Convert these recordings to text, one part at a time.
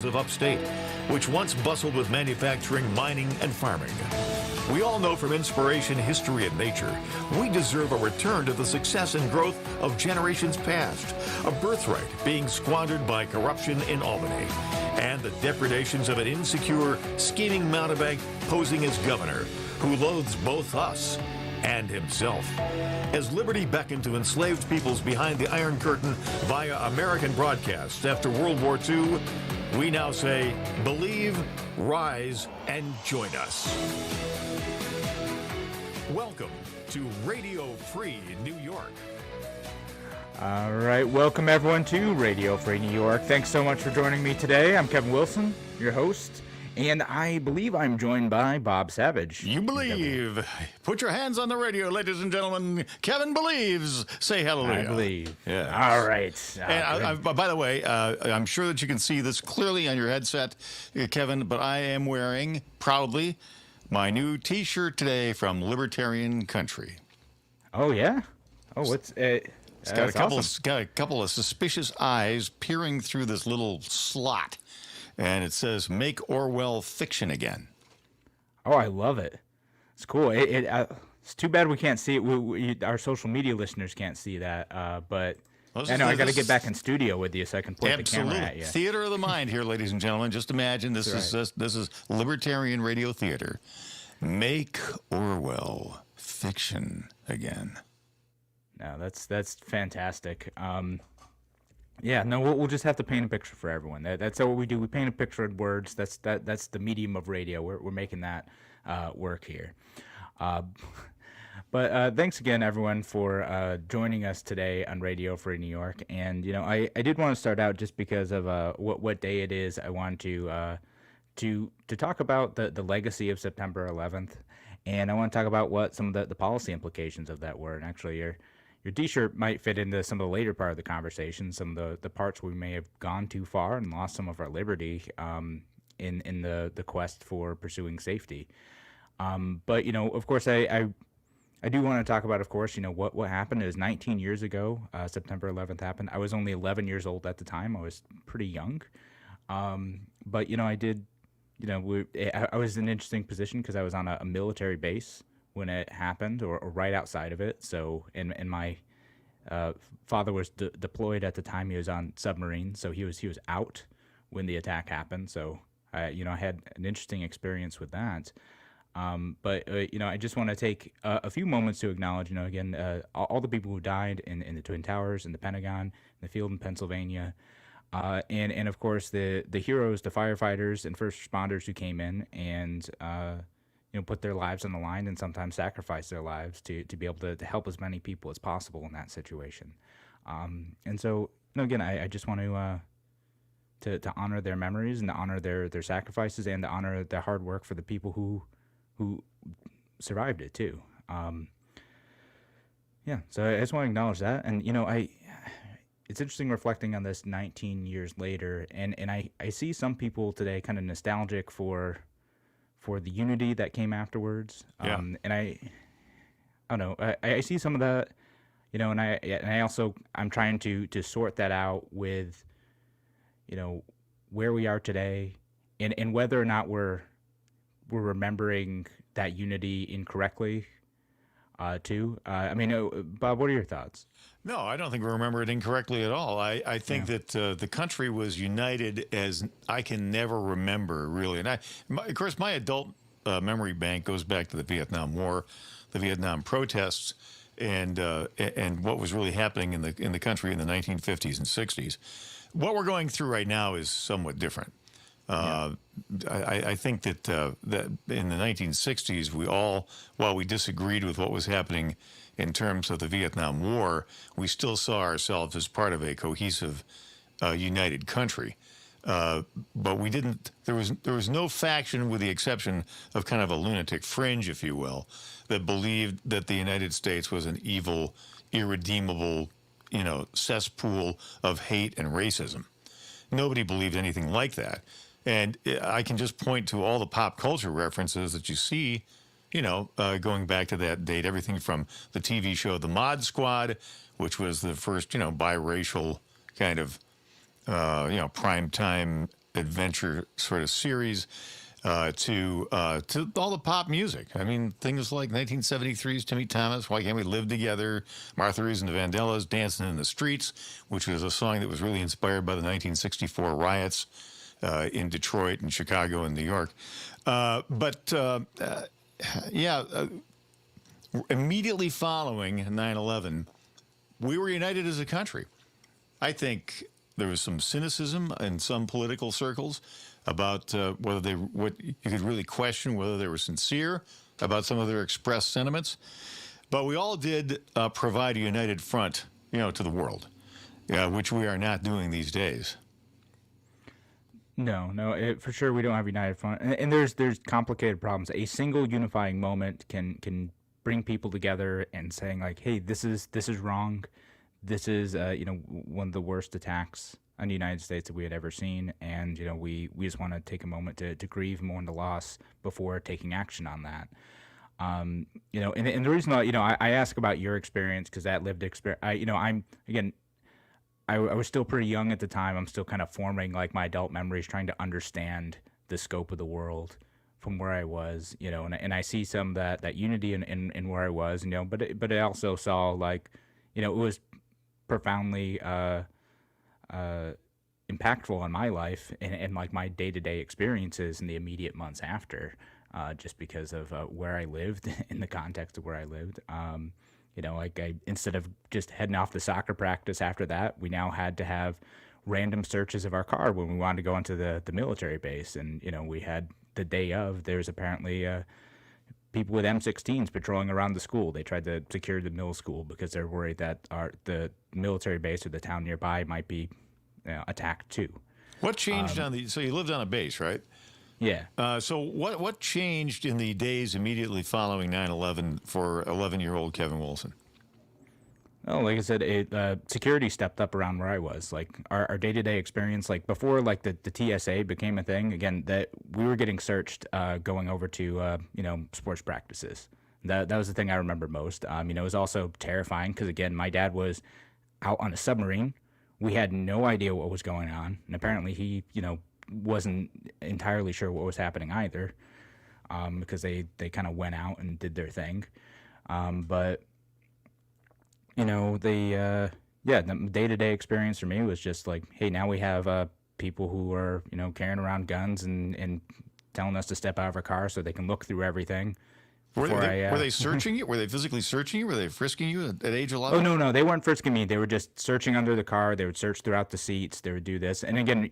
of upstate, which once bustled with manufacturing, mining, and farming. We all know from inspiration, history, and nature, we deserve a return to the success and growth of generations past, a birthright being squandered by corruption in Albany, and the depredations of an insecure, scheming mountebank posing as governor, who loathes both us and himself. As liberty beckoned to enslaved peoples behind the Iron Curtain via American broadcasts after World War II, we now say, believe, rise, and join us. Welcome to Radio Free New York. All right, welcome everyone to Radio Free New York. Thanks so much for joining me today. I'm Kevin Wilson, your host, and I believe I'm joined by Bob Savage. You believe. Put your hands on the radio, ladies and gentlemen. Kevin believes. Say hallelujah. I believe. Yeah. All right. And by the way, I'm sure that you can see this clearly on your headset, Kevin, but I am wearing, proudly, my new T-shirt today from Libertarian Country. Oh, yeah? Oh, what's... It's got a couple of suspicious eyes peering through this little slot. And it says, make Orwell fiction again. Oh, I love it. It's cool. It's too bad we can't see it. Our social media listeners can't see that. But I know I got to get back in studio with you so I can point the camera at you. Theater of the mind here, ladies and gentlemen. Just imagine this is Libertarian Radio Theater. Make Orwell fiction again. No, that's fantastic. Yeah, no, we'll just have to paint a picture for everyone. That's what we do. We paint a picture in words. That's the medium of radio. We're making that work here. But thanks again, everyone, for joining us today on Radio Free New York. And I did want to start out just because of what day it is. I wanted to talk about the legacy of September 11th, and I want to talk about what some of the policy implications of that were. And actually, your T-shirt might fit into some of the later part of the conversation, some of the parts we may have gone too far and lost some of our liberty in the quest for pursuing safety. But of course, I do want to talk about, of course, what happened is 19 years ago, September 11th happened. I was only 11 years old at the time. I was pretty young, but I did. I was in an interesting position because I was on a military base when it happened, or right outside of it. So, and my father was deployed at the time. He was on submarine, so he was out when the attack happened. So, I had an interesting experience with that. But I just want to take a few moments to acknowledge, again, all the people who died in the Twin Towers, in the Pentagon, in the field in Pennsylvania, and of course the heroes, the firefighters and first responders who came in and put their lives on the line and sometimes sacrifice their lives to be able to help as many people as possible in that situation. And so, again, I just want to honor their memories and to honor their sacrifices and to honor the hard work for the people who survived it too. So I just want to acknowledge that. And, it's interesting reflecting on this 19 years later. And I see some people today kind of nostalgic for the unity that came afterwards. And I don't know, I see some of that, and I also, I'm trying to sort that out with, where we are today and whether or not we're remembering that unity incorrectly, too. Bob, what are your thoughts? No, I don't think we remember it incorrectly at all. I think that the country was united as I can never remember, really. And of course, my adult memory bank goes back to the Vietnam War, the Vietnam protests, and what was really happening in the country in the 1950s and 60s. What we're going through right now is somewhat different. I think that in the 1960s, while we disagreed with what was happening in terms of the Vietnam War, we still saw ourselves as part of a cohesive, united country. But we didn't. There was no faction, with the exception of kind of a lunatic fringe, if you will, that believed that the United States was an evil, irredeemable, cesspool of hate and racism. Nobody believed anything like that. And I can just point to all the pop culture references that you see, going back to that date, everything from the TV show The Mod Squad, which was the first, biracial kind of, primetime adventure sort of series to all the pop music. I mean, things like 1973's Timmy Thomas, Why Can't We Live Together, Martha Reeves and the Vandellas, Dancing in the Streets, which was a song that was really inspired by the 1964 riots in Detroit and Chicago and New York. Immediately following 9/11, we were united as a country. I think there was some cynicism in some political circles about what you could really question whether they were sincere about some of their expressed sentiments. But we all did provide a united front, to the world, which we are not doing these days. No, for sure we don't have united front, and there's complicated problems. A single unifying moment can bring people together and saying like, hey, this is wrong. This is one of the worst attacks on the United States that we had ever seen, and we just want to take a moment to grieve, mourn the loss before taking action on that. And the reason I ask about your experience because that lived experience. I was still pretty young at the time. I'm still kind of forming like my adult memories, trying to understand the scope of the world from where I was, and I see some that unity in where I was, but I also saw like, it was profoundly impactful on my life and like my day-to-day experiences in the immediate months after, just because of where I lived in the context of where I lived. Instead of just heading off to soccer practice after that, we now had to have random searches of our car when we wanted to go into the military base. And, we had the day of, there's apparently people with M16s patrolling around the school. They tried to secure the middle school because they're worried that the military base or the town nearby might be attacked too. What changed so you lived on a base, right? Yeah. So what changed in the days immediately following 9/11 for 11-year-old Kevin Wilson? Oh, like I said, security stepped up around where I was. Like our day-to-day experience, like before, like the TSA became a thing. Again, that we were getting searched going over to sports practices. That was the thing I remember most. It was also terrifying because again, my dad was out on a submarine. We had no idea what was going on, and apparently he wasn't entirely sure what was happening either, because they kind of went out and did their thing, but the day-to-day experience for me was just like, hey, now we have people who are carrying around guns and telling us to step out of our car so they can look through everything. Were they searching you? Were they physically searching you? Were they frisking you at age 11? Oh, no, they weren't frisking me. They were just searching under the car. They would search throughout the seats. They would do this. And again,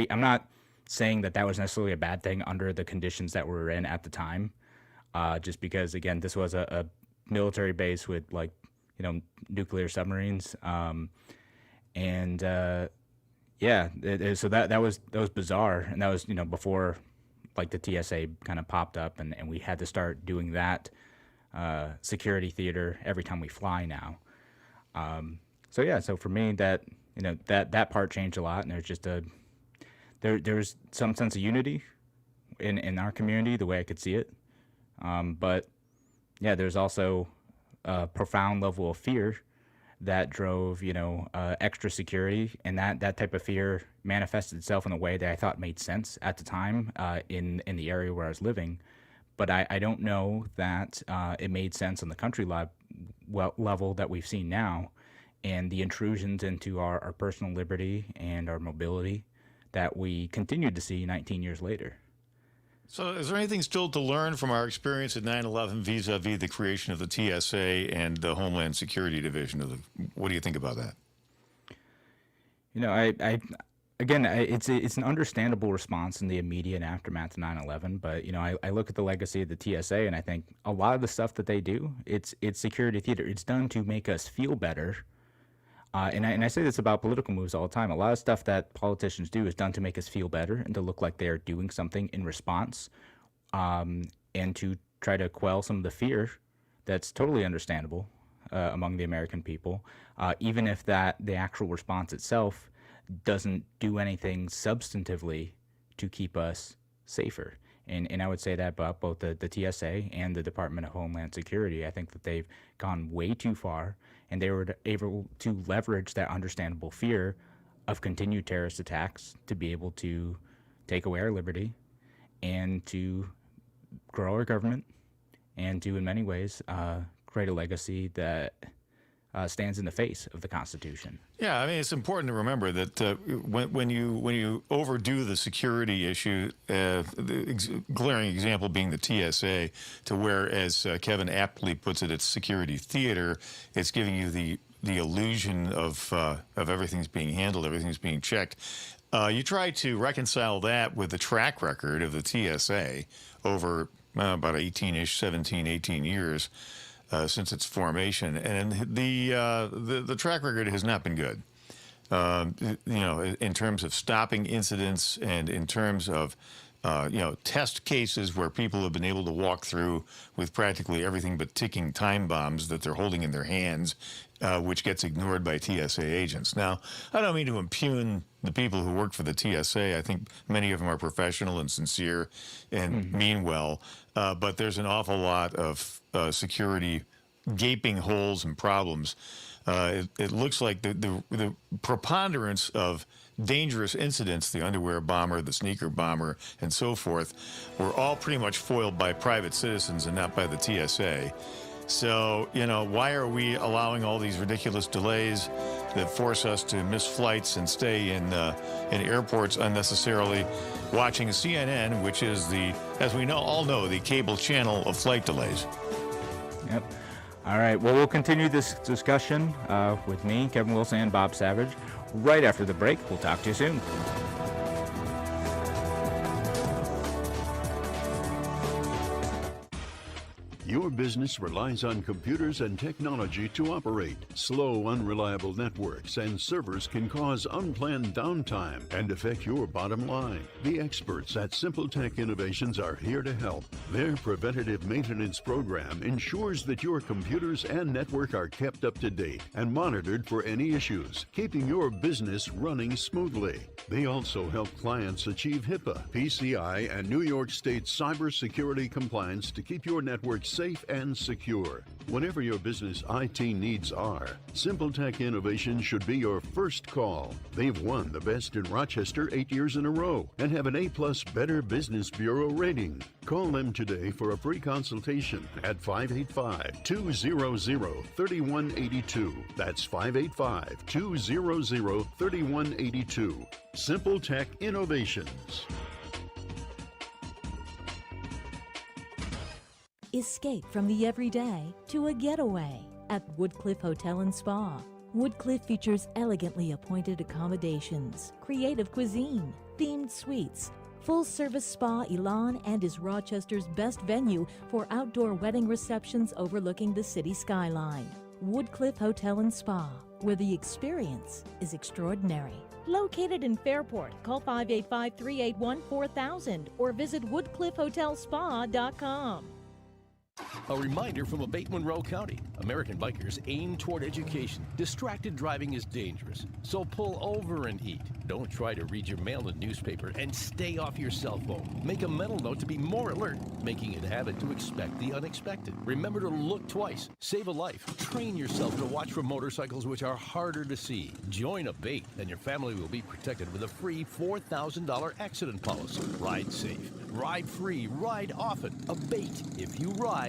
I'm not saying that was necessarily a bad thing under the conditions that we were in at the time, just because, again, this was a military base with, like, nuclear submarines. So that was bizarre. And that was, before like the TSA kind of popped up and we had to start doing that security theater every time we fly now. So for me that part changed a lot, and there's just there's some sense of unity in our community, the way I could see it. But yeah, there's also a profound level of fear that drove, extra security, and that type of fear manifested itself in a way that I thought made sense at the time in the area where I was living. But I don't know that it made sense on the country level that we've seen now, and the intrusions into our personal liberty and our mobility that we continue to see 19 years later. So is there anything still to learn from our experience at 9/11 vis-a-vis the creation of the TSA and the Homeland Security Division? What do you think about that? It's an understandable response in the immediate aftermath of 9/11, but I look at the legacy of the TSA and I think a lot of the stuff that they do, it's security theater. It's done to make us feel better. And I say this about political moves all the time. A lot of stuff that politicians do is done to make us feel better and to look like they are doing something in response, and to try to quell some of the fear that's totally understandable among the American people, even if the actual response itself doesn't do anything substantively to keep us safer. And I would say that about both the TSA and the Department of Homeland Security. I think that they've gone way too far, and they were able to leverage that understandable fear of continued terrorist attacks to be able to take away our liberty and to grow our government and to, in many ways, create a legacy that stands in the face of the Constitution. Yeah, I mean, it's important to remember that when you overdo the security issue, the glaring example being the TSA, to where, as Kevin aptly puts it, it's security theater. It's giving you the illusion of everything's being handled, everything's being checked. You try to reconcile that with the track record of the TSA over about 17, 18 years. Since its formation, and the track record has not been good. In terms of stopping incidents and in terms of test cases where people have been able to walk through with practically everything but ticking time bombs that they're holding in their hands, which gets ignored by TSA agents. Now, I don't mean to impugn the people who work for the TSA. I think many of them are professional and sincere and mean well, but there's an awful lot of security gaping holes and problems. It looks like the preponderance of dangerous incidents, the underwear bomber, the sneaker bomber, and so forth, were all pretty much foiled by private citizens and not by the TSA. So, why are we allowing all these ridiculous delays that force us to miss flights and stay in airports unnecessarily, watching CNN, which is as we all know, the cable channel of flight delays? Yep. All right. Well, we'll continue this discussion with me, Kevin Wilson, and Bob Savage right after the break. We'll talk to you soon. Your business relies on computers and technology to operate. Slow, unreliable networks and servers can cause unplanned downtime and affect your bottom line. The experts at SimpleTech Innovations are here to help. Their preventative maintenance program ensures that your computers and network are kept up to date and monitored for any issues, keeping your business running smoothly. They also help clients achieve HIPAA, PCI, and New York State cybersecurity compliance to keep your network safe and secure. Whatever your business IT needs are, SimpleTech Innovations should be your first call. They've won the Best in Rochester 8 years in a row and have an A+ Better Business Bureau rating. Call them today for a free consultation at 585-200-3182. That's 585-200-3182. SimpleTech Innovations. Escape from the everyday to a getaway at Woodcliff Hotel and Spa. Woodcliff features elegantly appointed accommodations, creative cuisine, themed suites, full-service spa Elan, and is Rochester's best venue for outdoor wedding receptions overlooking the city skyline. Woodcliff Hotel and Spa, where the experience is extraordinary. Located in Fairport, call 585-381-4000 or visit woodcliffhotelspa.com. A reminder from Abate Monroe County. American bikers aim toward education. Distracted driving is dangerous, so pull over and eat. Don't try to read your mail and newspaper, and stay off your cell phone. Make a mental note to be more alert, making it a habit to expect the unexpected. Remember to look twice. Save a life. Train yourself to watch for motorcycles which are harder to see. Join Abate, and your family will be protected with a free $4,000 accident policy. Ride safe. Ride free. Ride often. Abate. If you ride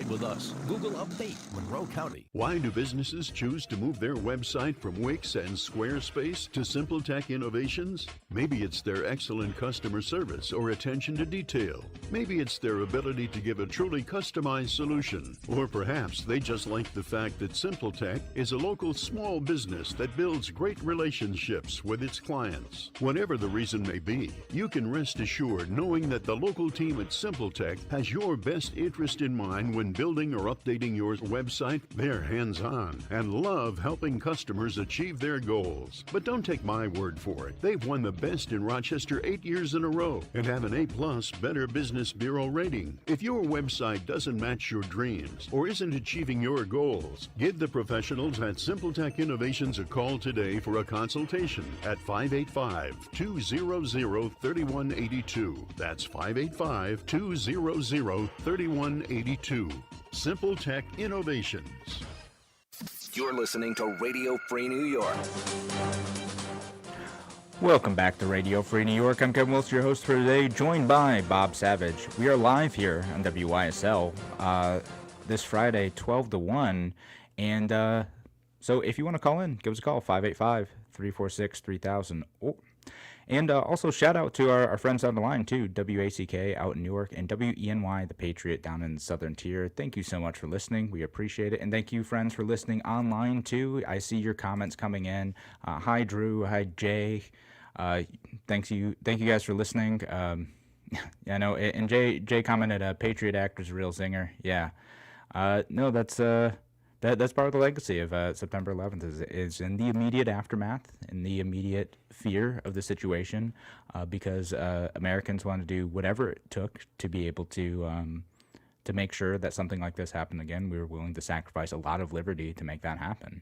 with us. Google Abate Monroe County. Why do businesses choose to move their website from Wix and Squarespace to SimpleTech Innovations? Maybe it's their excellent customer service or attention to detail. Maybe it's their ability to give a truly customized solution. Or perhaps they just like the fact that SimpleTech is a local small business that builds great relationships with its clients. Whatever the reason may be, you can rest assured knowing that the local team at SimpleTech has your best interest in mind when building or updating your website. They're hands-on and love helping customers achieve their goals. But don't take my word for it. They've won the Best in Rochester 8 years in a row and have an A+ Better Business Bureau rating. If your website doesn't match your dreams or isn't achieving your goals, give the professionals at SimpleTech Innovations a call today for a consultation at 585-200-3182. That's 585-200-3182. SimpleTech Innovations. You're listening to Radio Free New York. Welcome back to Radio Free New York. I'm Kevin Wilson, your host for today, joined by Bob Savage. We are live here on WYSL this Friday, 12 to 1. And so if you want to call in, give us a call, 585-346-3000. Oh. And also shout out to our friends on the line, too, WACK out in Newark and WENY, The Patriot, down in the Southern Tier. Thank you so much for listening. We appreciate it. And thank you, friends, for listening online, too. I see your comments coming in. Hi, Drew. Hi, Jay. Thank you guys for listening. I know, and Jay commented, Patriot actor's a real singer. Yeah. No, that's part of the legacy of September 11th is in the immediate aftermath, in the immediate fear of the situation, because Americans want to do whatever it took to be able to make sure that something like this happened again. We were willing to sacrifice a lot of liberty to make that happen.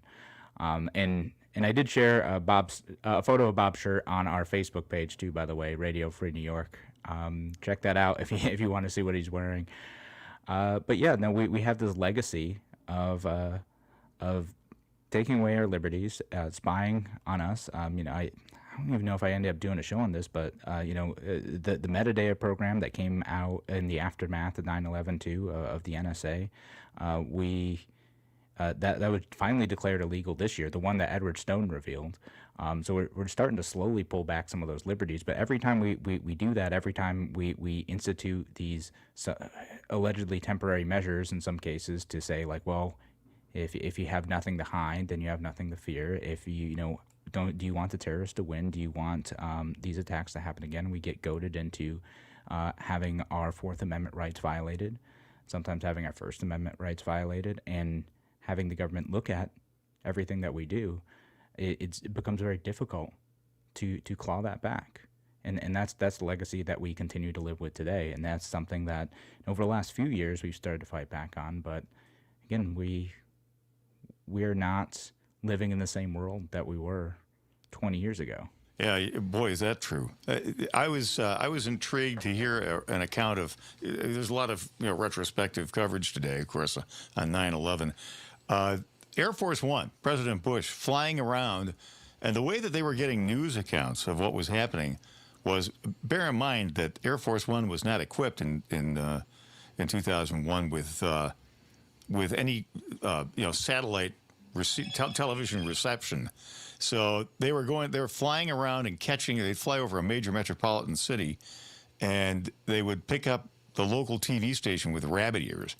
And I did share a photo of Bob's shirt on our Facebook page too, by the way, Radio Free New York. Check that out if you want to see what he's wearing. But yeah, no, we have this legacy of taking away our liberties, spying on us. I don't even know if I ended up doing a show on this, but the metadata program that came out in the aftermath of 9/11 too, of the NSA, that was finally declared illegal this year, the one that Edward Snowden revealed. So we're starting to slowly pull back some of those liberties. But every time we do that, every time we institute these allegedly temporary measures in some cases to say, like, well, if you have nothing to hide, then you have nothing to fear. If do you want the terrorists to win? Do you want these attacks to happen again? We get goaded into having our Fourth Amendment rights violated, sometimes having our First Amendment rights violated, and having the government look at everything that we do. It becomes very difficult to claw that back. And that's the legacy that we continue to live with today. And that's something that over the last few years we've started to fight back on. But again, we're not living in the same world that we were 20 years ago. Yeah, boy, is that true. I was intrigued to hear an account of. There's a lot of retrospective coverage today, of course, on 9/11. Air Force One, President Bush flying around, and the way that they were getting news accounts of what was happening was, bear in mind that Air Force One was not equipped in 2001 with any satellite television reception. So they were flying around and they'd fly over a major metropolitan city, and they would pick up the local TV station with rabbit ears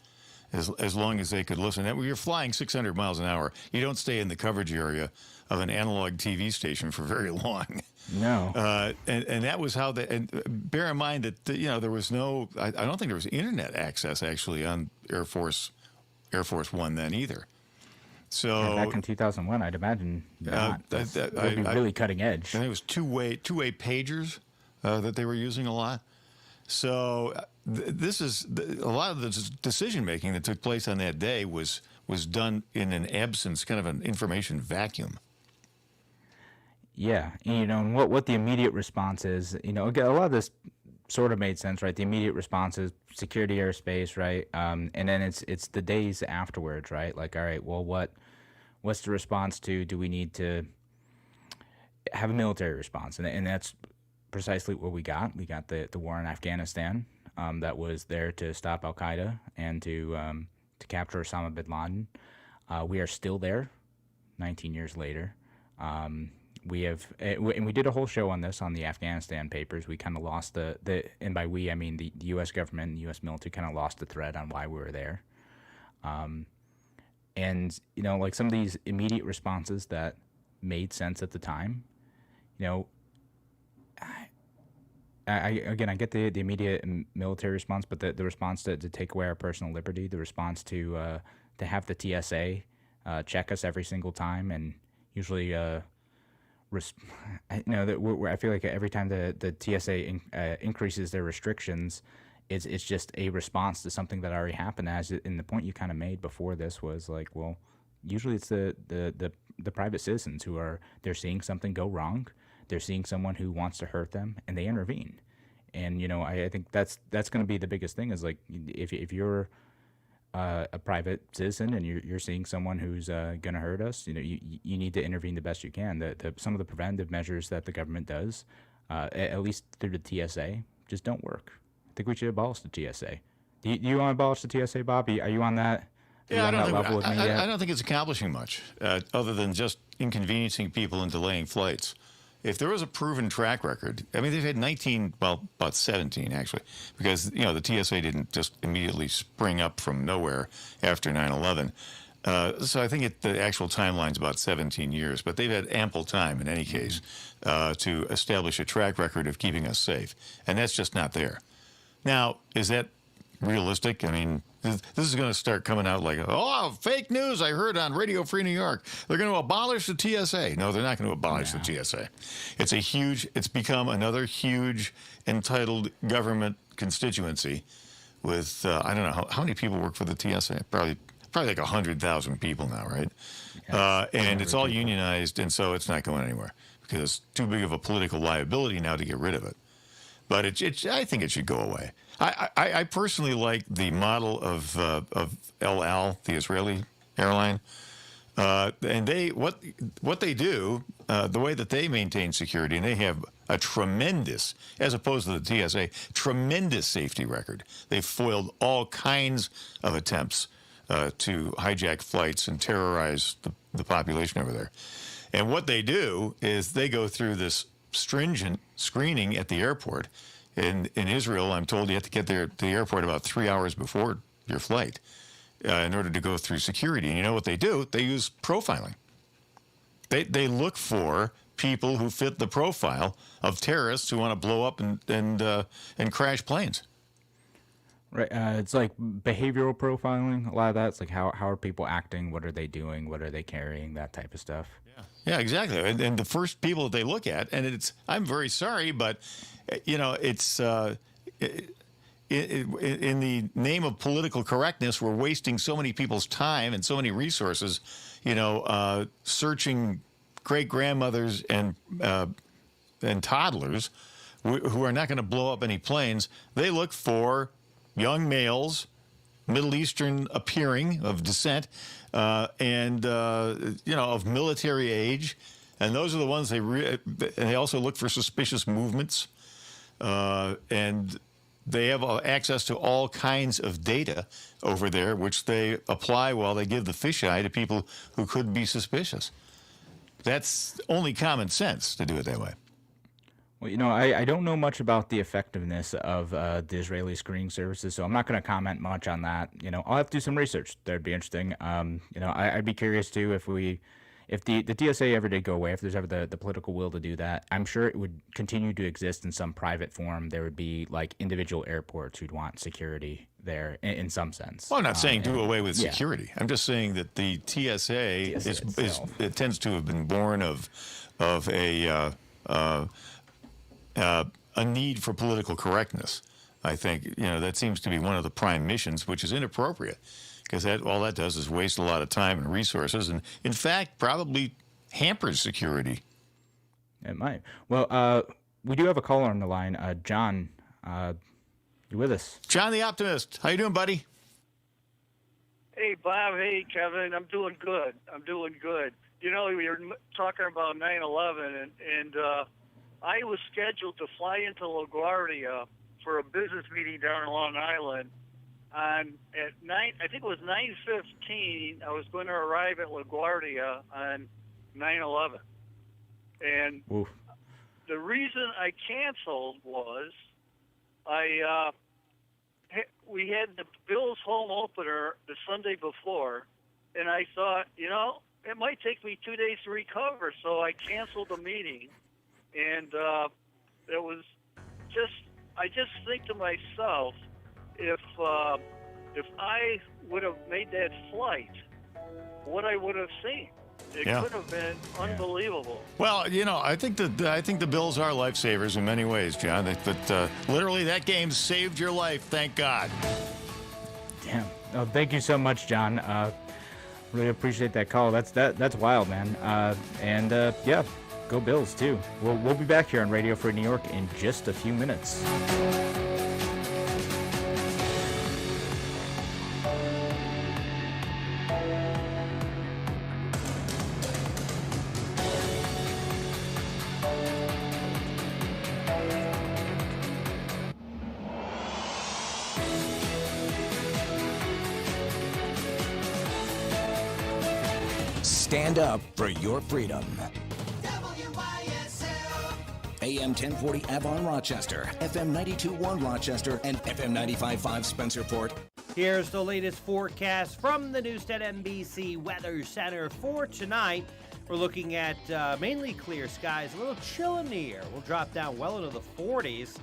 as long as they could listen. And you're flying 600 miles an hour. You don't stay in the coverage area of an analog TV station for very long. No. And that was how and bear in mind that, there was no, I don't think there was internet access actually on Air Force One then either. So back in 2001, I'd imagine not. That would be really cutting edge. I think it was two-way pagers that they were using a lot. So this is a lot of the decision making that took place on that day was done in an absence, kind of an information vacuum. Yeah, and what the immediate response is, again, a lot of this sort of made sense, right? The immediate response is security airspace, right? And then it's the days afterwards, right? Like, all right, well, what's the response to? Do we need to have a military response? And that's precisely what we got. We got the war in Afghanistan that was there to stop Al Qaeda and to capture Osama bin Laden. We are still there, 19 years later. We have, and we did a whole show on this on the Afghanistan papers. We kind of lost and by we I mean the U.S. government and the U.S. military kind of lost the thread on why we were there. And like some of these immediate responses that made sense at the time, I get the immediate military response, but the response to take away our personal liberty, the response to have the TSA check us every single time, and usually I feel like every time the TSA increases their restrictions, it's just a response to something that already happened. And the point you kind of made before this was like, well, usually it's the private citizens they're seeing something go wrong, they're seeing someone who wants to hurt them, and they intervene. And I think that's going to be the biggest thing is like if you're a private citizen and you're seeing someone who's going to hurt us, you need to intervene the best you can. Some of the preventive measures that the government does, at least through the TSA, just don't work. I think we should abolish the TSA. Do you want to abolish the TSA, Bob? Are you on that? Yeah, I I don't think it's accomplishing much, other than just inconveniencing people and delaying flights. If there was a proven track record, I mean, they've had 19, well, about 17 actually, because the TSA didn't just immediately spring up from nowhere after 9/11. So I think the actual timeline's about 17 years, but they've had ample time in any case to establish a track record of keeping us safe, and that's just not there. Now, is that realistic? I mean, this is going to start coming out like, oh, fake news I heard on Radio Free New York. They're going to abolish the TSA. No, they're not going to abolish the TSA. It's become another huge entitled government constituency with, I don't know, how many people work for the TSA? Probably like 100,000 people now, right? And it's all unionized, and so it's not going anywhere because it's too big of a political liability now to get rid of it. But I think it should go away. I personally like the model of El Al, the Israeli airline, and what they do, the way that they maintain security, and they have a tremendous, as opposed to the TSA, tremendous safety record. They've foiled all kinds of attempts to hijack flights and terrorize the population over there. And what they do is they go through this stringent screening at the airport. In Israel, I'm told you have to get there to the airport about 3 hours before your flight in order to go through security. And you know what they do? They use profiling. They look for people who fit the profile of terrorists who want to blow up and crash planes. Right. It's like behavioral profiling. A lot of that. It's like how are people acting? What are they doing? What are they carrying? That type of stuff. Yeah, exactly. And the first people that they look at, and I'm very sorry, but it's in the name of political correctness, we're wasting so many people's time and so many resources, searching great grandmothers and toddlers who are not going to blow up any planes. They look for young males, Middle Eastern appearing, of descent, and of military age, and those are the ones they also look for suspicious movements, and they have access to all kinds of data over there, which they apply while they give the fisheye to people who could be suspicious. That's only common sense to do it that way. Well, I don't know much about the effectiveness of the Israeli screening services, so I'm not going to comment much on that. I'll have to do some research. That'd be interesting. I'd be curious too if the TSA ever did go away, if there's ever the political will to do that. I'm sure it would continue to exist in some private form. There would be like individual airports who'd want security there in some sense. Well, I'm not saying do away with security. I'm just saying that the TSA it tends to have been born of a need for political correctness. I think that seems to be one of the prime missions, which is inappropriate, because all that does is waste a lot of time and resources, and in fact probably hampers security. It might. Well, we do have a caller on the line. John, you with us? John the Optimist, how you doing, buddy? Hey, Bob. Hey, Kevin. I'm doing good. You're talking about 9/11, and I was scheduled to fly into LaGuardia for a business meeting down in Long Island. At 9, I think it was 9:15. I was going to arrive at LaGuardia on 9/11, and Oof. The reason I canceled was we had the Bills home opener the Sunday before, and I thought, it might take me 2 days to recover, so I canceled the meeting. And it was I just think to myself, if I would have made that flight, what I would have seen, it could have been unbelievable. Well, I think the Bills are lifesavers in many ways, John. But literally, that game saved your life. Thank God. Damn. Oh, thank you so much, John. Really appreciate that call. That's wild, man. Yeah. Go Bills, too. We'll be back here on Radio Free New York in just a few minutes. Stand up for your freedom. AM 1040 Avon Rochester, FM 92.1 Rochester, and FM 95.5 Spencerport. Here's the latest forecast from the Newstead NBC Weather Center for tonight. We're looking at mainly clear skies, a little chill in the air. We'll drop down well into the 40s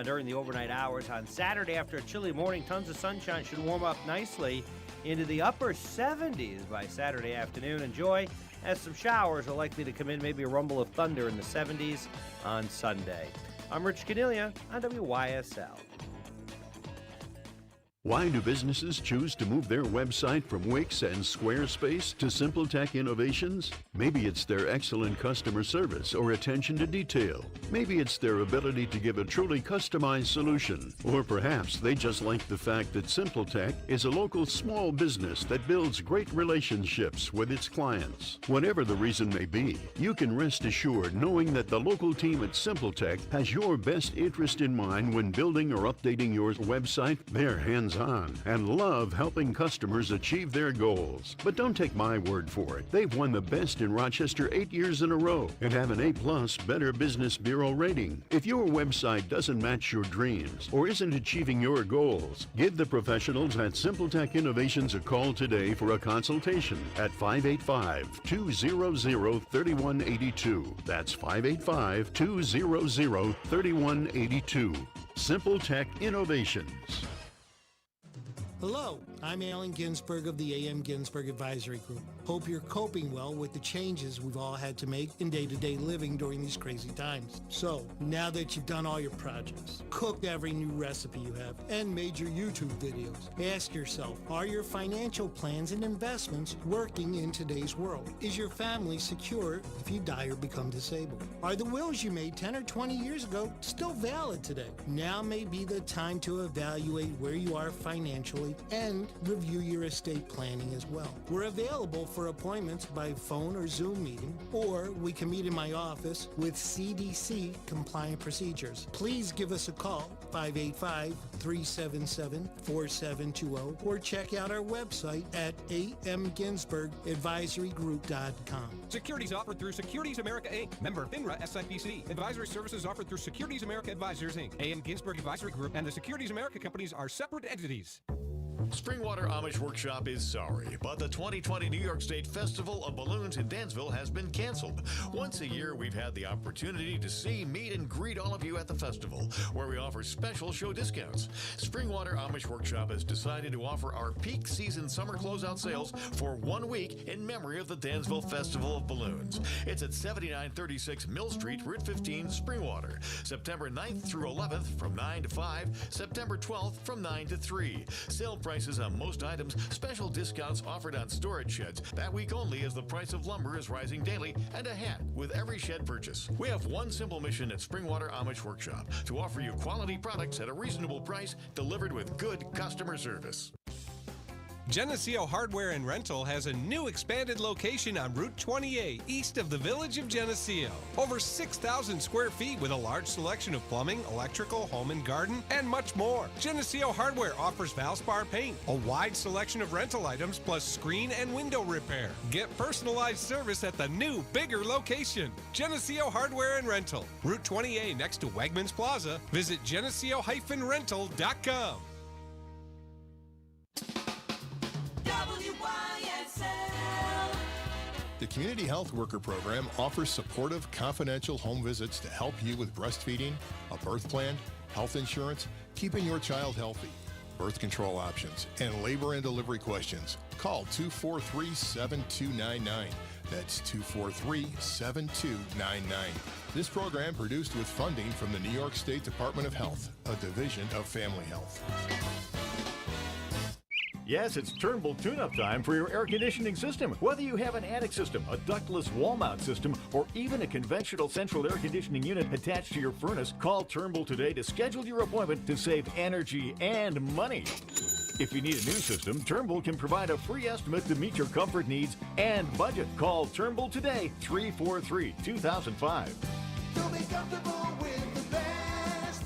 during the overnight hours. On Saturday, after a chilly morning, tons of sunshine should warm up nicely into the upper 70s by Saturday afternoon. Enjoy, as some showers are likely to come in, maybe a rumble of thunder in the 70s on Sunday. I'm Rich Canilia on WYSL. Why do businesses choose to move their website from Wix and Squarespace to SimpleTech Innovations? Maybe it's their excellent customer service or attention to detail. Maybe it's their ability to give a truly customized solution. Or perhaps they just like the fact that SimpleTech is a local small business that builds great relationships with its clients. Whatever the reason may be, you can rest assured knowing that the local team at SimpleTech has your best interest in mind when building or updating your website. They're hands-on and love helping customers achieve their goals. But don't take my word for it. They've won the best in Rochester 8 years in a row and have an A+ Better Business Bureau rating. If your website doesn't match your dreams or isn't achieving your goals, give the professionals at SimpleTech Innovations a call today for a consultation at 585-200-3182. That's 585-200-3182. SimpleTech Innovations. Hello, I'm Alan Ginsberg of the A.M. Ginsberg Advisory Group. Hope you're coping well with the changes we've all had to make in day-to-day living during these crazy times. So, now that you've done all your projects, cooked every new recipe you have, and made your YouTube videos, ask yourself, are your financial plans and investments working in today's world? Is your family secure if you die or become disabled? Are the wills you made 10 or 20 years ago still valid today? Now may be the time to evaluate where you are financially and review your estate planning as well. We're available for appointments by phone or Zoom meeting, or we can meet in my office with CDC compliant procedures. Please give us a call, 585-377-4720, or check out our website at amginsbergadvisorygroup.com. Securities offered through Securities America Inc. Member FINRA SIPC. Advisory services offered through Securities America Advisors Inc. AM Ginsberg Advisory Group and the Securities America companies are separate entities. Springwater Amish Workshop is sorry, but the 2020 New York State Festival of Balloons in Dansville has been canceled. Once a year, we've had the opportunity to see, meet, and greet all of you at the festival, where we offer special show discounts. Springwater Amish Workshop has decided to offer our peak season summer closeout sales for 1 week in memory of the Dansville Festival of Balloons. It's at 7936 Mill Street, Route 15, Springwater. September 9th through 11th from 9 to 5, September 12th from 9 to 3. Sale prices on most items, special discounts offered on storage sheds. That week only, as the price of lumber is rising daily, and a hat with every shed purchase. We have one simple mission at Springwater Amish Workshop: to offer you quality products at a reasonable price, delivered with good customer service. Geneseo Hardware and Rental has a new expanded location on Route 28, east of the village of Geneseo. Over 6,000 square feet with a large selection of plumbing, electrical, home and garden, and much more. Geneseo Hardware offers Valspar paint, a wide selection of rental items, plus screen and window repair. Get personalized service at the new, bigger location. Geneseo Hardware and Rental, Route 28 next to Wegmans Plaza. Visit geneseo-rental.com. The Community Health Worker Program offers supportive, confidential home visits to help you with breastfeeding, a birth plan, health insurance, keeping your child healthy, birth control options, and labor and delivery questions. Call 243-7299. That's 243-7299. This program produced with funding from the New York State Department of Health, a division of Family Health. Yes, it's Turnbull tune-up time for your air conditioning system. Whether you have an attic system, a ductless wall mount system, or even a conventional central air conditioning unit attached to your furnace, call Turnbull today to schedule your appointment to save energy and money. If you need a new system, Turnbull can provide a free estimate to meet your comfort needs and budget. Call Turnbull today, 343-2005. You'll be comfortable with the best.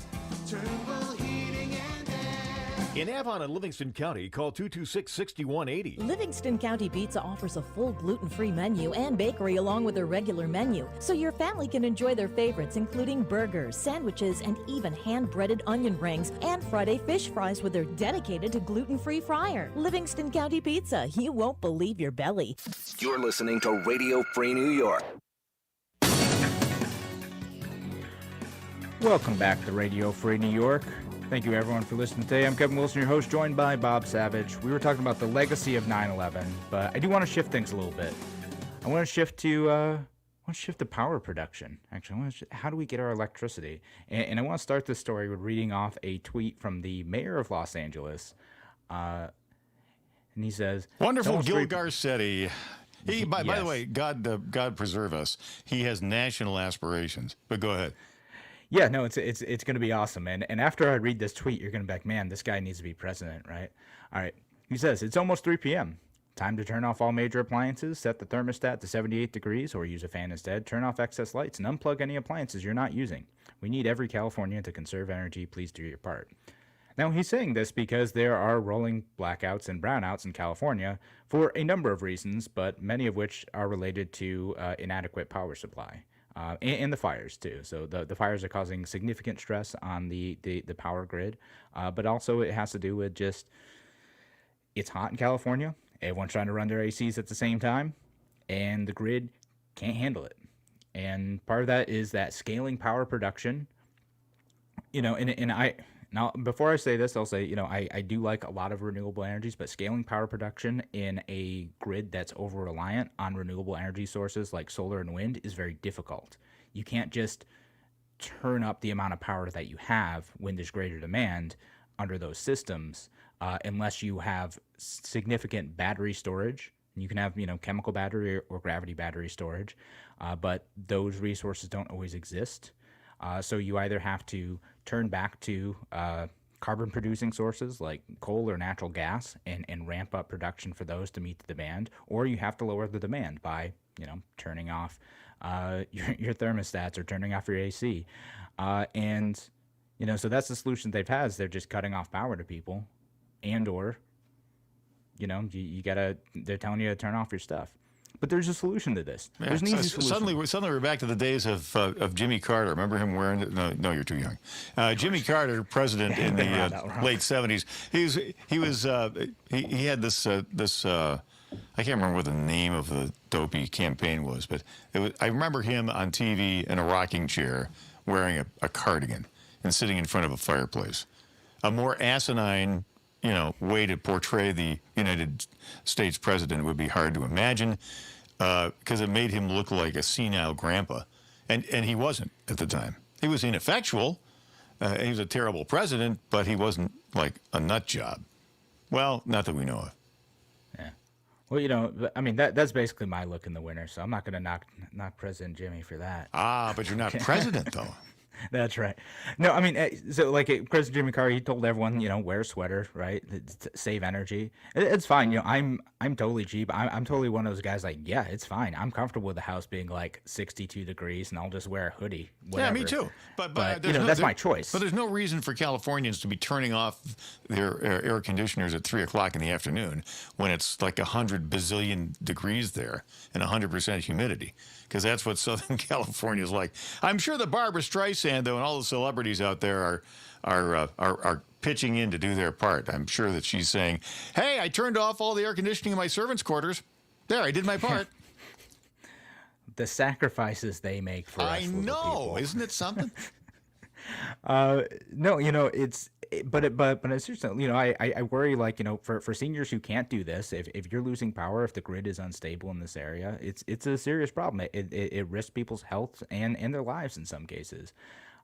Turnbull Heating and Air. In Avon and Livingston County, call 226-6180. Livingston County Pizza offers a full gluten-free menu and bakery along with their regular menu, so your family can enjoy their favorites, including burgers, sandwiches, and even hand-breaded onion rings and Friday fish fries with their dedicated to gluten-free fryer. Livingston County Pizza, you won't believe your belly. You're listening to Radio Free New York. Welcome back to Radio Free New York. Thank you, everyone, for listening today. I'm Kevin Wilson, your host, joined by Bob Savage. We were talking about the legacy of 9/11, but I do want to shift things a little bit. I want to shift to power production. Actually, how do we get our electricity? And I want to start this story with reading off a tweet from the mayor of Los Angeles. And he says, "Wonderful Gil Garcetti. He, by the way, God preserve us. He has national aspirations. But go ahead." Yeah, no, it's going to be awesome. And after I read this tweet, you're going to be like, man, this guy needs to be president, right? All right. He says, it's almost 3 p.m. Time to turn off all major appliances, set the thermostat to 78 degrees or use a fan instead, turn off excess lights, and unplug any appliances you're not using. We need every Californian to conserve energy. Please do your part. Now, he's saying this because there are rolling blackouts and brownouts in California for a number of reasons, but many of which are related to inadequate power supply. And the fires, too. So the fires are causing significant stress on the power grid, but also it has to do with just it's hot in California. Everyone's trying to run their ACs at the same time, and the grid can't handle it. And part of that is that scaling power production, Now, before I say this, I'll say, I do like a lot of renewable energies, but scaling power production in a grid that's over-reliant on renewable energy sources like solar and wind is very difficult. You can't just turn up the amount of power that you have when there's greater demand under those systems unless you have significant battery storage. You can have, chemical battery or gravity battery storage, but those resources don't always exist. So you either have to turn back to carbon-producing sources like coal or natural gas and ramp up production for those to meet the demand, or you have to lower the demand by, turning off your thermostats or turning off your AC. So that's the solution they've had is they're just cutting off power to people and/or, they're telling you to turn off your stuff. But there's a solution to this. Yeah, there's an easy solution. Suddenly we're back to the days of Jimmy Carter. Remember him wearing it? No, you're too young. Jimmy Carter, president in the late 70s. He had this I can't remember what the name of the dopey campaign was, but I remember him on TV in a rocking chair wearing a cardigan and sitting in front of a fireplace. A more asinine way to portray the United States president would be hard to imagine because it made him look like a senile grandpa. And he wasn't at the time. He was ineffectual. He was a terrible president, but he wasn't like a nut job. Well, not that we know of. Yeah. Well, that's basically my look in the winter, so I'm not going to knock President Jimmy for that. Ah, but you're not president, though. That's right. No, President Jimmy Carter, he told everyone, wear a sweater, right? Save energy. It's fine. I'm totally cheap. I'm totally one of those guys like, yeah, it's fine. I'm comfortable with the house being like 62 degrees and I'll just wear a hoodie. Whatever. Yeah, me too. But that's my choice. But there's no reason for Californians to be turning off their air conditioners at 3 o'clock in the afternoon when it's like 100 bazillion degrees there and 100% humidity. Because that's what Southern California is like. I'm sure that Barbara Streisand, though, and all the celebrities out there are pitching in to do their part. I'm sure that she's saying, "Hey, I turned off all the air conditioning in my servants' quarters. There, I did my part." The sacrifices they make for us. I know, people. Isn't it something? No, but seriously, I worry, for seniors who can't do this, if you're losing power, if the grid is unstable in this area, it's a serious problem. It risks people's health and their lives in some cases.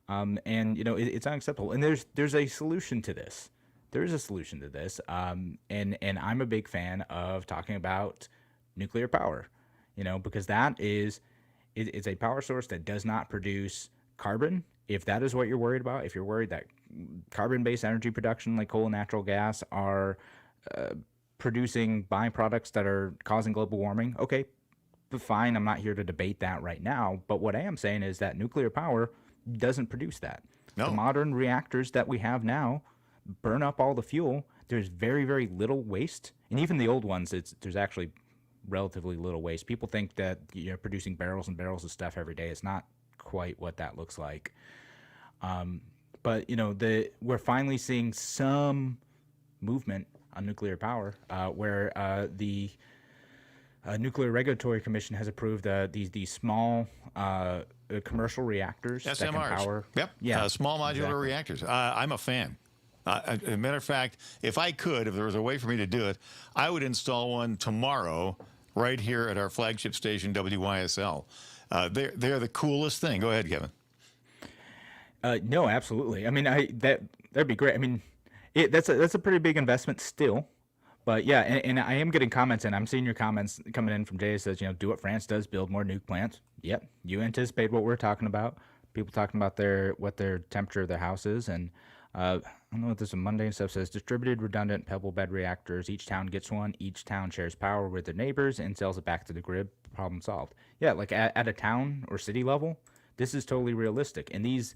It's unacceptable. And there's a solution to this. There is a solution to this. And I'm a big fan of talking about nuclear power, because it's a power source that does not produce carbon. If that is what you're worried about, if you're worried that carbon-based energy production like coal and natural gas are producing byproducts that are causing global warming, okay, fine. I'm not here to debate that right now. But what I am saying is that nuclear power doesn't produce that. No. The modern reactors that we have now burn up all the fuel, there's very, very little waste. And even the old ones, there's actually relatively little waste. People think that producing barrels and barrels of stuff every day is not quite what that looks like. But we're finally seeing some movement on nuclear power, where the Nuclear Regulatory Commission has approved these small commercial reactors that can SMRs. power. Yep. Yeah. Small modular reactors. I'm a fan. As a matter of fact, if there was a way for me to do it, I would install one tomorrow right here at our flagship station, WYSL. They're the coolest thing. Go ahead, Kevin. No, absolutely. I mean, that'd be great. I mean, that's a pretty big investment still. But yeah, and I am getting comments, and I'm seeing your comments coming in from Jay. That says, do what France does, build more nuke plants. Yep, you anticipate what we're talking about. People talking about what their temperature of their house is, and I don't know what this mundane stuff says. Distributed redundant pebble bed reactors. Each town gets one. Each town shares power with their neighbors and sells it back to the grid. Problem solved. Yeah, like at a town or city level, this is totally realistic. And these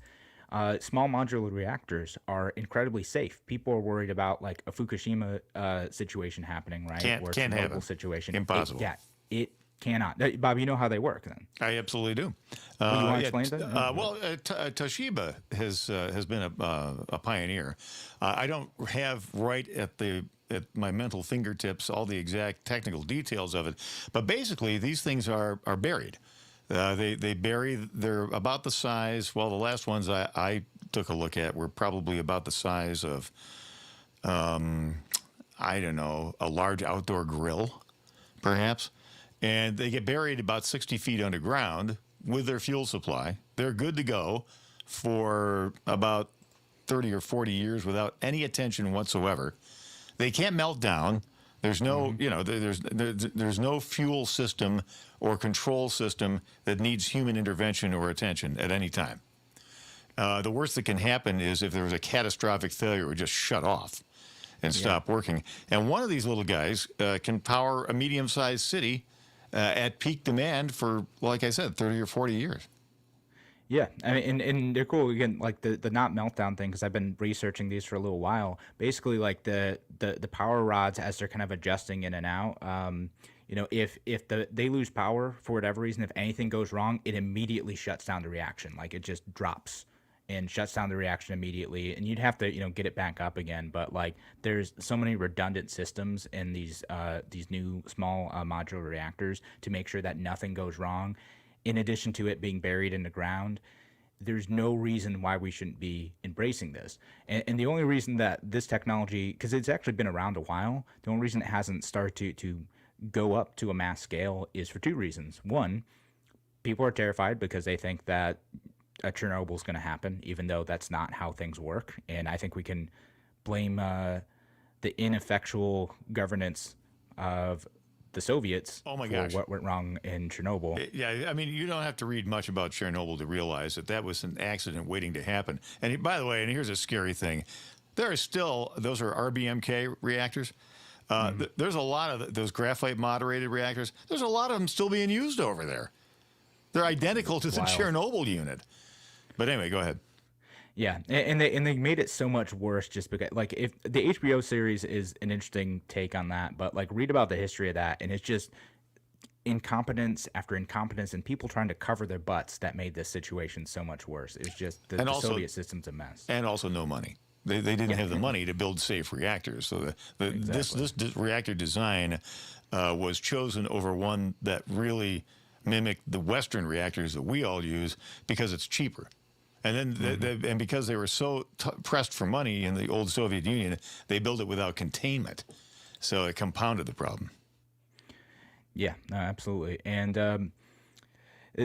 small modular reactors are incredibly safe. People are worried about like a Fukushima situation happening, right? Can't have it. Situation. Impossible. It cannot. Bob, you know how they work then? I absolutely do. You want to explain that? Toshiba has been a pioneer. I don't have right at my mental fingertips all the exact technical details of it, but basically these things are buried. They bury. They're about the size. Well, the last ones I took a look at were probably about the size of, I don't know, a large outdoor grill, perhaps. And they get buried about 60 feet underground with their fuel supply. They're good to go for about 30 or 40 years without any attention whatsoever. They can't melt down. There's no, there's no fuel system or control system that needs human intervention or attention at any time. The worst that can happen is if there was a catastrophic failure, it would just shut off and stop working. And one of these little guys can power a medium-sized city at peak demand for, like I said, 30 or 40 years. Yeah, I mean, and they're cool. Again, like the not meltdown thing, because I've been researching these for a little while. Basically, like the power rods, as they're kind of adjusting in and out, if they lose power for whatever reason, if anything goes wrong, it immediately shuts down the reaction. Like it just drops and shuts down the reaction immediately, and you'd have to get it back up again. But like there's so many redundant systems in these new small modular reactors to make sure that nothing goes wrong. In addition to it being buried in the ground, there's no reason why we shouldn't be embracing this. And the only reason that this technology, because it's actually been around a while, the only reason it hasn't started to go up to a mass scale is for two reasons. One, people are terrified because they think that a Chernobyl is going to happen, even though that's not how things work. And I think we can blame the ineffectual governance of the Soviets for what went wrong in Chernobyl. Yeah, I mean, you don't have to read much about Chernobyl to realize that was an accident waiting to happen. And by the way, and here's a scary thing, there are still, those are RBMK reactors. There's a lot of those graphite moderated reactors. There's a lot of them still being used over there. They're identical to the Chernobyl unit. But anyway, go ahead. Yeah, and they made it so much worse just because, like, if the HBO series is an interesting take on that, but like read about the history of that, and it's just incompetence after incompetence and people trying to cover their butts that made this situation so much worse. It's just the Soviet system's a mess, and also no money. They didn't have the money to build safe reactors, so this reactor design was chosen over one that really mimicked the Western reactors that we all use because it's cheaper. And then, and because they were so pressed for money in the old Soviet Union, they built it without containment, so it compounded the problem. Yeah, no, absolutely. And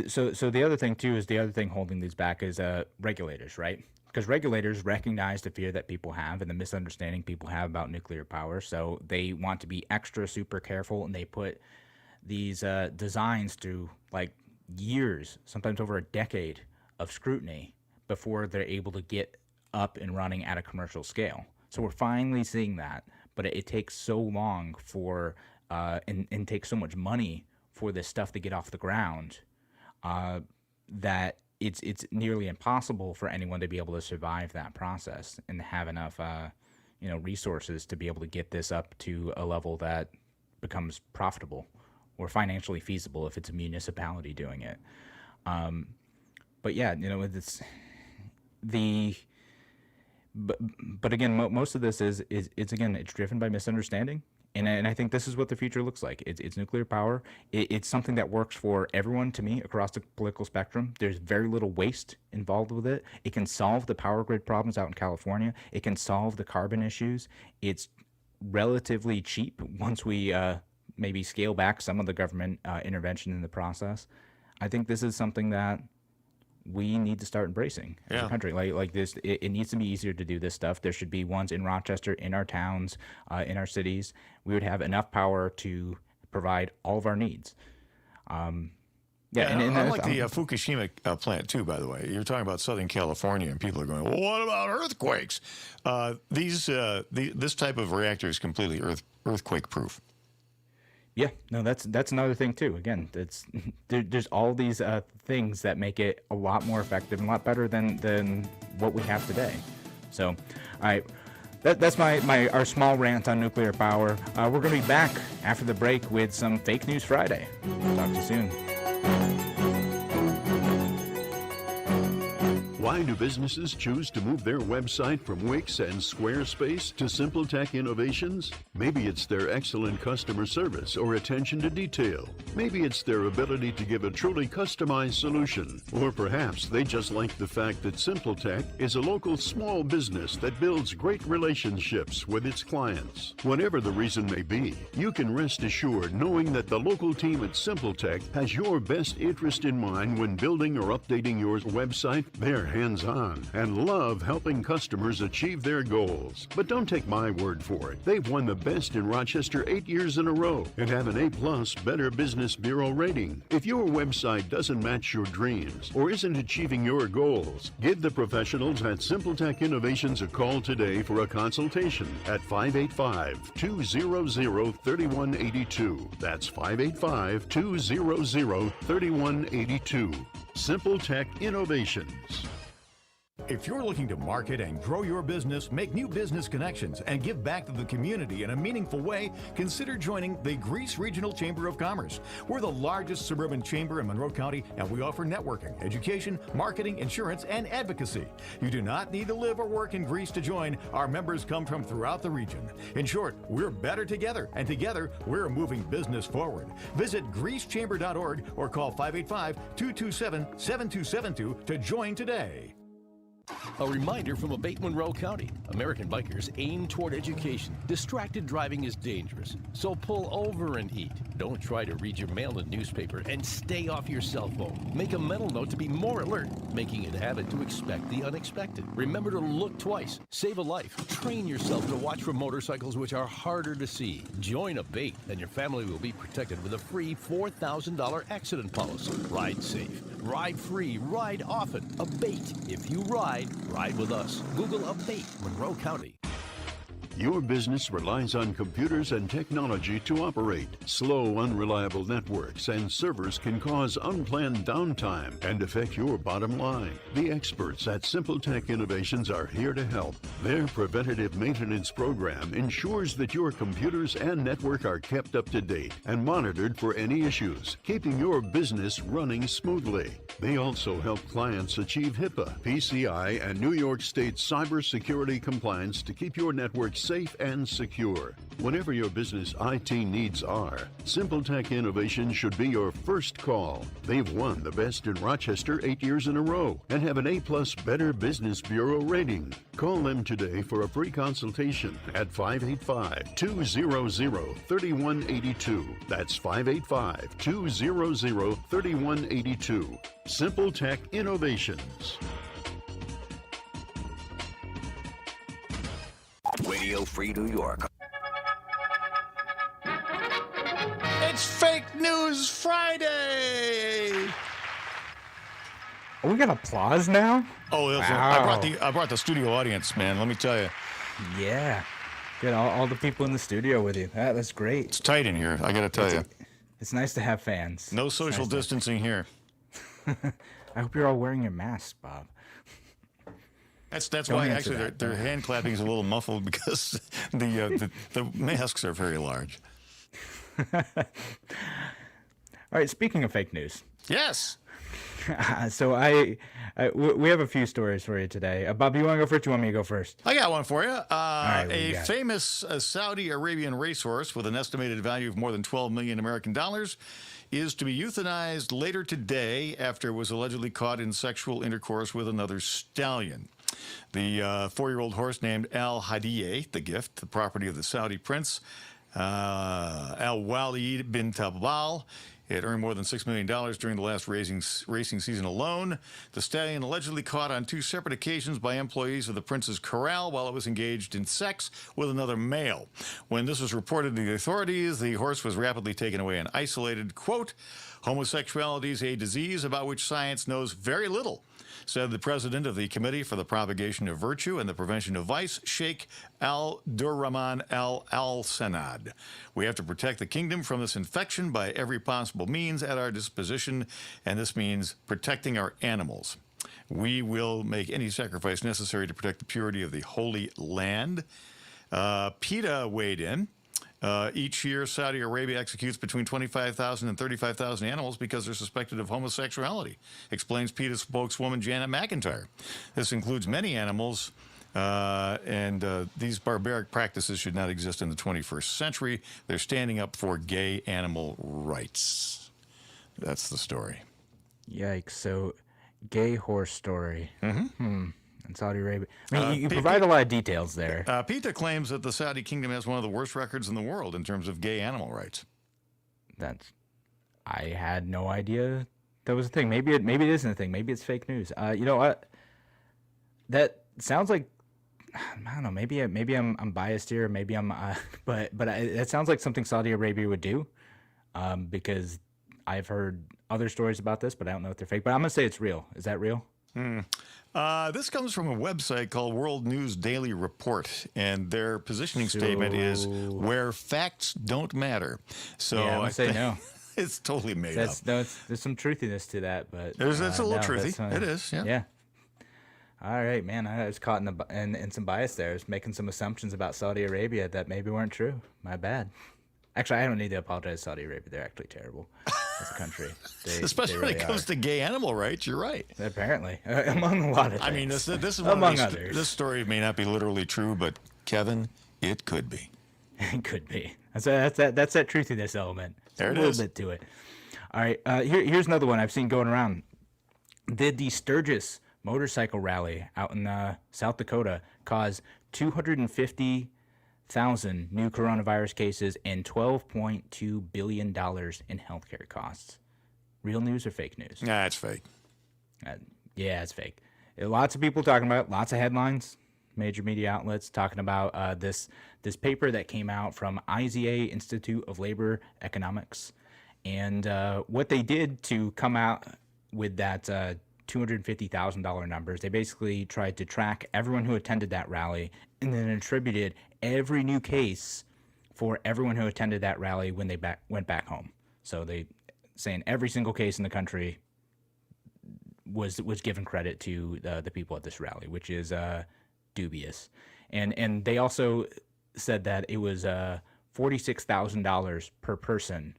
so the other thing too is the other thing holding these back is regulators, right? Because regulators recognize the fear that people have and the misunderstanding people have about nuclear power, so they want to be extra super careful, and they put these designs through like years, sometimes over a decade of scrutiny before they're able to get up and running at a commercial scale. So we're finally seeing that, but it takes so long for and takes so much money for this stuff to get off the ground that it's nearly impossible for anyone to be able to survive that process and have enough resources to be able to get this up to a level that becomes profitable or financially feasible if it's a municipality doing it. But yeah, it's but again, most of this is it's driven by misunderstanding. And I think this is what the future looks like. It's nuclear power. It's something that works for everyone, to me, across the political spectrum. There's very little waste involved with it. It can solve the power grid problems out in California. It can solve the carbon issues. It's relatively cheap once we maybe scale back some of the government intervention in the process. I think this is something that we need to start embracing as a country. Like this, it needs to be easier to do this stuff. There should be ones in Rochester, in our towns, in our cities. We would have enough power to provide all of our needs. And I like the Fukushima plant too, by the way. You're talking about Southern California, and people are going, well, what about earthquakes? This type of reactor is completely earthquake-proof. Yeah, no, that's another thing too. Again, there's all these things that make it a lot more effective and a lot better than what we have today. So, all right, that's our small rant on nuclear power. We're going to be back after the break with some Fake News Friday. Talk to you soon. Why do businesses choose to move their website from Wix and Squarespace to SimpleTech Innovations? Maybe it's their excellent customer service or attention to detail. Maybe it's their ability to give a truly customized solution. Or perhaps they just like the fact that SimpleTech is a local small business that builds great relationships with its clients. Whatever the reason may be, you can rest assured knowing that the local team at SimpleTech has your best interest in mind when building or updating your website. They're hands-on and love helping customers achieve their goals. But don't take my word for it. They've won the best in Rochester 8 years in a row and have an A+ Better Business Bureau rating. If your website doesn't match your dreams or isn't achieving your goals, give the professionals at SimpleTech Innovations a call today for a consultation at 585-200-3182. That's 585-200-3182. SimpleTech Innovations. If you're looking to market and grow your business, make new business connections, and give back to the community in a meaningful way, consider joining the Greece Regional Chamber of Commerce. We're the largest suburban chamber in Monroe County, and we offer networking, education, marketing, insurance, and advocacy. You do not need to live or work in Greece to join. Our members come from throughout the region. In short, we're better together, and together, we're moving business forward. Visit greecechamber.org or call 585-227-7272 to join today. A reminder from Abate Monroe County. American bikers aim toward education. Distracted driving is dangerous, so pull over and eat. Don't try to read your mail and newspaper, and stay off your cell phone. Make a mental note to be more alert, making it a habit to expect the unexpected. Remember to look twice. Save a life. Train yourself to watch for motorcycles which are harder to see. Join Abate, and your family will be protected with a free $4,000 accident policy. Ride safe. Ride free. Ride often. Abate. If you ride with us. Google Abate Monroe County. Your business relies on computers and technology to operate. Slow, unreliable networks and servers can cause unplanned downtime and affect your bottom line. The experts at SimpleTech Innovations are here to help. Their preventative maintenance program ensures that your computers and network are kept up to date and monitored for any issues, keeping your business running smoothly. They also help clients achieve HIPAA, PCI, and New York State cybersecurity compliance to keep your network safe and secure. Whatever your business IT needs are, SimpleTech Innovations should be your first call. They've won the best in Rochester 8 years in a row and have an A+ Better Business Bureau rating. Call them today for a free consultation at 585-200-3182. That's 585-200-3182. SimpleTech Innovations. Radio Free New York. It's Fake News Friday. Oh, we got applause now? Oh, wow. I brought the studio audience, man. Let me tell you. Yeah. Get all the people in the studio with you. That's great. It's tight in here, I got to tell you. It's nice to have fans. No social distancing here. I hope you're all wearing your masks, Bob. That's Don't why answer actually that. their hand clapping is a little muffled because the masks are very large. All right, speaking of fake news. Yes. So we have a few stories for you today. Bob, you want to go first? You want me to go first? I got one for you. right, what do you A got? famous Saudi Arabian racehorse with an estimated value of more than 12 million American dollars is to be euthanized later today after it was allegedly caught in sexual intercourse with another stallion. The 4-year-old horse named Al Hadiye, the gift, the property of the Saudi prince, Al Walid bin Tabal. It earned more than $6 million during the last racing season alone. The stallion allegedly caught on 2 separate occasions by employees of the prince's corral while it was engaged in sex with another male. When this was reported to the authorities, the horse was rapidly taken away and isolated. Quote, homosexuality is a disease about which science knows very little, said the president of the Committee for the Propagation of Virtue and the Prevention of Vice, Sheikh Al-Durrahman Al-Sanad. We have to protect the kingdom from this infection by every possible means at our disposition, and this means protecting our animals. We will make any sacrifice necessary to protect the purity of the Holy Land. PETA weighed in. Each year, Saudi Arabia executes between 25,000 and 35,000 animals because they're suspected of homosexuality, explains PETA spokeswoman Janet McIntyre. This includes many animals, and these barbaric practices should not exist in the 21st century. They're standing up for gay animal rights. That's the story. Yikes. So, gay horse story. Mm-hmm. In Saudi Arabia. I mean, you provide a lot of details there. PETA claims that the Saudi kingdom has one of the worst records in the world in terms of gay animal rights. I had no idea that was a thing. Maybe it isn't a thing. Maybe it's fake news. You know what? That sounds like, I don't know. Maybe I'm biased here. Maybe I'm, but it sounds like something Saudi Arabia would do, because I've heard other stories about this, but I don't know if they're fake. But I'm gonna say it's real. Is that real? This comes from a website called World News Daily Report, and their positioning statement is where facts don't matter. So yeah, I say no. It's totally made up. There's some truthiness to that, but It's a little no, truthy. It is, yeah. Yeah. All right, man. I was caught in some bias there. I was making some assumptions about Saudi Arabia that maybe weren't true. My bad. Actually, I don't need to apologize to Saudi Arabia. They're actually terrible as a country. Especially when it comes to gay animal rights, you're right. Apparently, among a lot of things. I mean, this is one among of these, others. this story may not be literally true, but Kevin, it could be. It could be. That's that truthiness element. There it a little is. bit to it. All right, here's another one I've seen going around. Did the Sturgis motorcycle rally out in South Dakota cause 250,000 new coronavirus cases and $12.2 billion in healthcare costs? Real news or fake news? Nah, it's fake. Yeah, it's fake. Lots of people talking about it, lots of headlines, major media outlets talking about this paper that came out from IZA Institute of Labor Economics. And what they did to come out with that $250,000 numbers, they basically tried to track everyone who attended that rally and then attributed every new case for everyone who attended that rally when they went back home. So they saying every single case in the country was given credit to the people at this rally, which is dubious. And they also said that it was $46,000 per person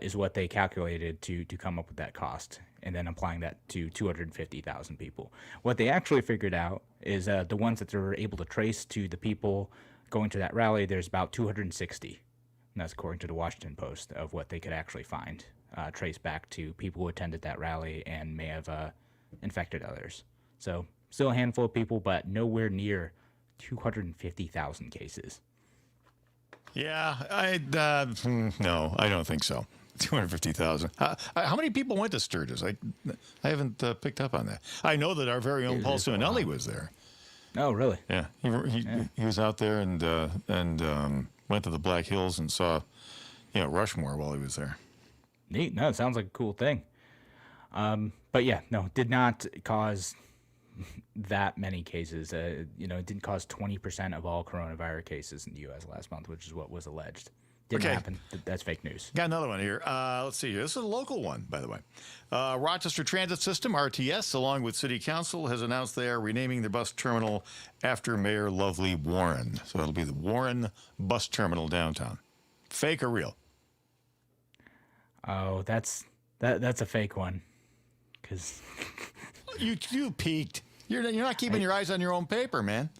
is what they calculated to come up with that cost, and then applying that to 250,000 people. What they actually figured out is the ones that they were able to trace to the people going to that rally, there's about 260. And that's according to the Washington Post of what they could actually find, trace back to people who attended that rally and may have infected others. So still a handful of people, but nowhere near 250,000 cases. Yeah, no, I don't think so. 250,000. How many people went to Sturgis? I haven't picked up on that. I know that our very own Paul Simonelli was there. Oh, really? Yeah, he was out there and went to the Black Hills and saw, Rushmore while he was there. Neat. No, it sounds like a cool thing. But yeah, no, did not cause that many cases. It didn't cause 20% of all coronavirus cases in the U.S. last month, which is what was alleged. Didn't Okay. happen. That's fake news. Got another one here. Let's see here. This is a local one, by the way. Rochester Transit System, RTS, along with City Council, has announced they are renaming their bus terminal after Mayor Lovely Warren. So it'll be the Warren Bus Terminal downtown. Fake or real? Oh, that's a fake one. Because you peeked. You're not keeping your eyes on your own paper, man.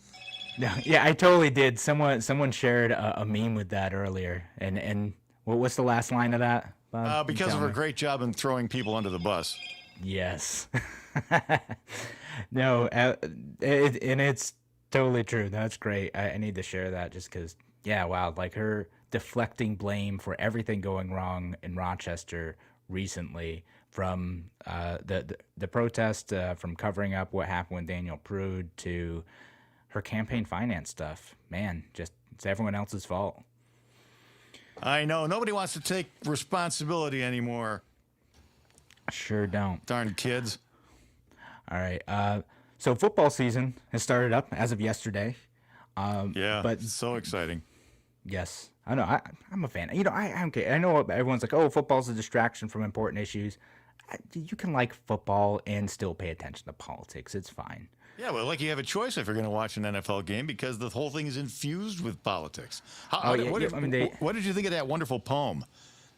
no, yeah, I totally did. Someone shared a meme with that earlier, and what's the last line of that? Bob? You Because tell of her me. great job in throwing people under the bus. Yes. No, and it's totally true. That's great. I need to share that just because, yeah, wow, like her deflecting blame for everything going wrong in Rochester recently, from the protest, from covering up what happened with Daniel Prude, to her campaign finance stuff. Man, just it's everyone else's fault. I know. Nobody wants to take responsibility anymore. Sure don't. Darn kids. All right. So football season has started up as of yesterday. Yeah, but it's so exciting. Yes, I know. I'm a fan. You know, I'm okay. I know everyone's like, oh, football's a distraction from important issues. You can like football and still pay attention to politics. It's fine. Yeah, well, like you have a choice if you're going to watch an NFL game because the whole thing is infused with politics. What did you think of that wonderful poem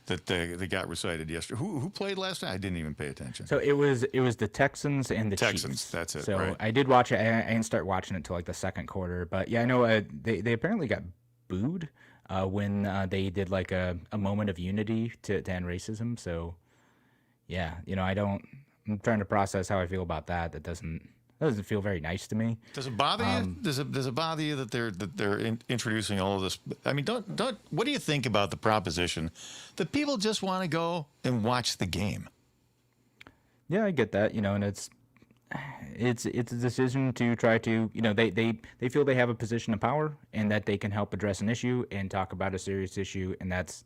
that they got recited yesterday? Who played last night? I didn't even pay attention. So it was the Texans and the Texans. Chiefs. That's it. So right. I did watch it. I didn't start watching it till like the second quarter. But yeah, I know they apparently got booed when they did like a moment of unity to end racism. So yeah, you know, I'm trying to process how I feel about that. That doesn't feel very nice to me. Does it bother you? Does it bother you that they're introducing all of this? I mean, don't. What do you think about the proposition that people just want to go and watch the game? Yeah, I get that. You know, and it's a decision to try to, you know, they feel they have a position of power and that they can help address an issue and talk about a serious issue, and that's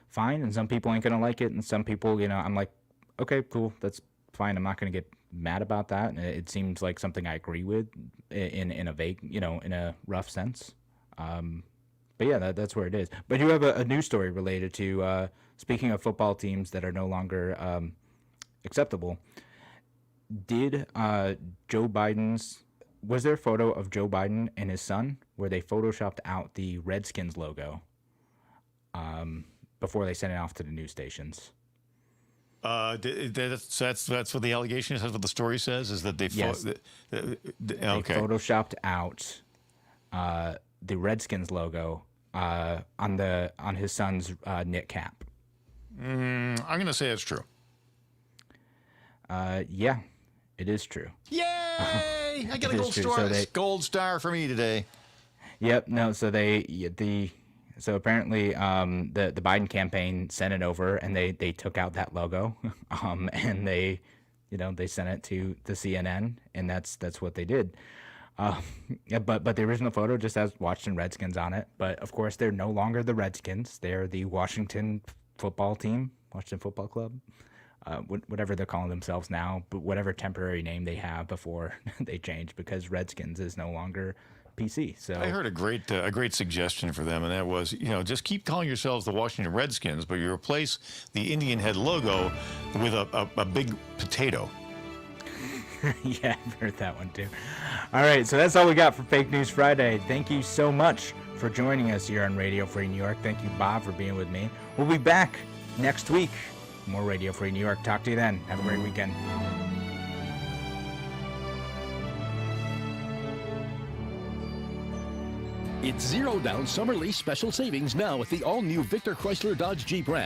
fine. And some people ain't gonna like it, and some people, you know, I'm like, okay, cool, that's fine. I'm not gonna get mad about that. It seems like something I agree with in a vague, you know, in a rough sense. But yeah, that's where it is. But you have a news story related to speaking of football teams that are no longer acceptable. Did Joe Biden's, was there a photo of Joe Biden and his son where they photoshopped out the Redskins logo before they sent it off to the news stations? That's what the allegation is. That's what the story says. Is that they They photoshopped out the Redskins logo on his son's knit cap. I'm gonna say it's true. Yeah, it is true. Yay! I got a gold star for me today. Yep. No. So So apparently, the Biden campaign sent it over, and they took out that logo, and they sent it to the CNN, and that's what they did. But the original photo just has Washington Redskins on it. But of course, they're no longer the Redskins; they're the Washington football team, Washington Football Club, whatever they're calling themselves now, but whatever temporary name they have before they change, because Redskins is no longer PC. So I heard a great suggestion for them, and that was, you know, just keep calling yourselves the Washington Redskins, but you replace the Indian head logo with a big potato. Yeah, I've heard that one too. All right, so that's all we got for Fake News Friday. Thank you so much for joining us here on Radio Free New York. Thank you, Bob, for being with me. We'll be back next week. More Radio Free New York. Talk to you then. Have a great weekend. It's zero down summer lease special savings now with the all-new Victor Chrysler Dodge Jeep Ram.